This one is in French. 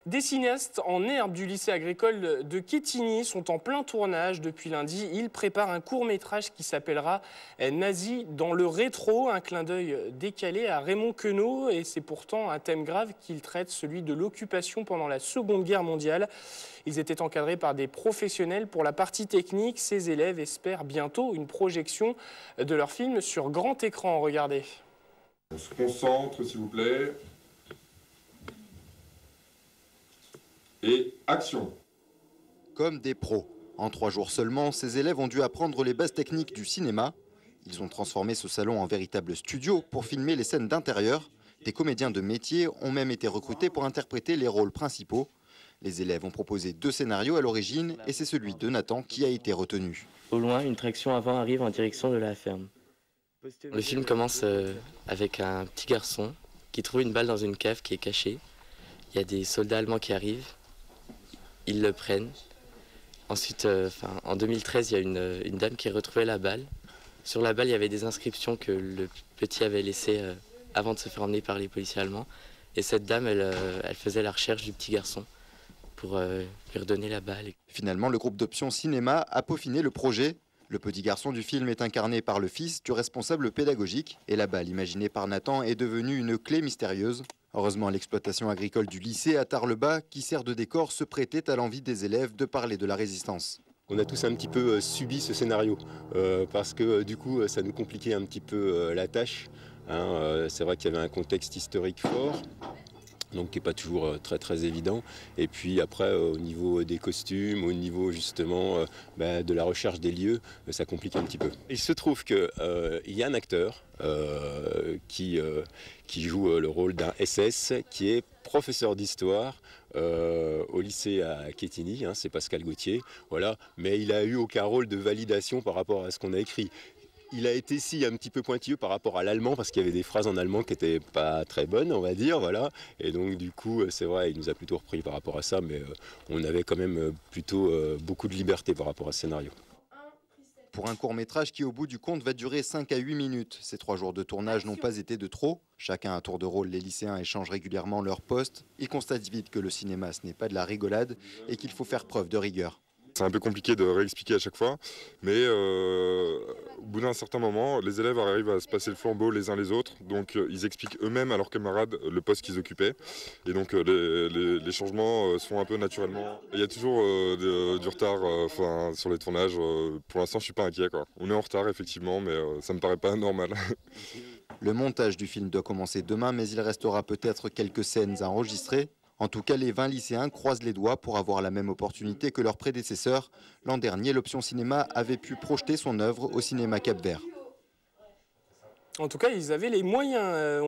Des cinéastes en herbe du lycée agricole de Quetigny sont en plein tournage depuis lundi. Ils préparent un court-métrage qui s'appellera Nazi dans le rétro, un clin d'œil décalé à Raymond Queneau. Et c'est pourtant un thème grave qu'ils traitent, celui de l'occupation pendant la Seconde Guerre mondiale. Ils étaient encadrés par des professionnels pour la partie technique. Ces élèves espèrent bientôt une projection de leur film sur grand écran. Regardez. On se concentre, s'il vous plaît. Et action. Comme des pros. En 3 jours seulement, ces élèves ont dû apprendre les bases techniques du cinéma. Ils ont transformé ce salon en véritable studio pour filmer les scènes d'intérieur. Des comédiens de métier ont même été recrutés pour interpréter les rôles principaux. Les élèves ont proposé 2 scénarios à l'origine et c'est celui de Nathan qui a été retenu. Au loin, une traction avant arrive en direction de la ferme. Le film commence avec un petit garçon qui trouve une balle dans une cave qui est cachée. Il y a des soldats allemands qui arrivent. Ils le prennent. Ensuite, en 2013, il y a une dame qui retrouvait la balle. Sur la balle, il y avait des inscriptions que le petit avait laissées avant de se faire emmener par les policiers allemands. Et cette dame, elle faisait la recherche du petit garçon pour lui redonner la balle. Finalement, le groupe d'Options Cinéma a peaufiné le projet. Le petit garçon du film est incarné par le fils du responsable pédagogique. Et la balle imaginée par Nathan est devenue une clé mystérieuse. Heureusement, l'exploitation agricole du lycée à Tarbes, qui sert de décor, se prêtait à l'envie des élèves de parler de la résistance. On a tous un petit peu subi ce scénario, parce que du coup, ça nous compliquait un petit peu la tâche. C'est vrai qu'il y avait un contexte historique fort, donc qui n'est pas toujours très évident. Et puis après, au niveau des costumes, au niveau justement de la recherche des lieux, ça complique un petit peu. Il se trouve qu'il y a un acteur qui joue le rôle d'un SS, qui est professeur d'histoire au lycée à Quetigny, c'est Pascal Gauthier, voilà. Mais il a eu aucun rôle de validation par rapport à ce qu'on a écrit. Il a été un petit peu pointilleux par rapport à l'allemand, parce qu'il y avait des phrases en allemand qui n'étaient pas très bonnes, on va dire, voilà. Et donc du coup, c'est vrai, il nous a plutôt repris par rapport à ça, mais on avait quand même plutôt beaucoup de liberté par rapport à ce scénario. Pour un court-métrage qui, au bout du compte, va durer 5 à 8 minutes. Ces 3 jours de tournage n'ont pas été de trop. Chacun à tour de rôle, les lycéens échangent régulièrement leur poste. Ils constatent vite que le cinéma, ce n'est pas de la rigolade et qu'il faut faire preuve de rigueur. C'est un peu compliqué de réexpliquer à chaque fois, mais au bout d'un certain moment, les élèves arrivent à se passer le flambeau les uns les autres, donc ils expliquent eux-mêmes à leurs camarades le poste qu'ils occupaient, et donc les changements se font un peu naturellement. Il y a toujours du retard sur les tournages, pour l'instant je suis pas inquiet, quoi. On est en retard effectivement, mais ça me paraît pas normal. Le montage du film doit commencer demain, mais il restera peut-être quelques scènes à enregistrer. En tout cas, les 20 lycéens croisent les doigts pour avoir la même opportunité que leurs prédécesseurs. L'an dernier, l'Option Cinéma avait pu projeter son œuvre au cinéma Cap-Vert. En tout cas, ils avaient les moyens.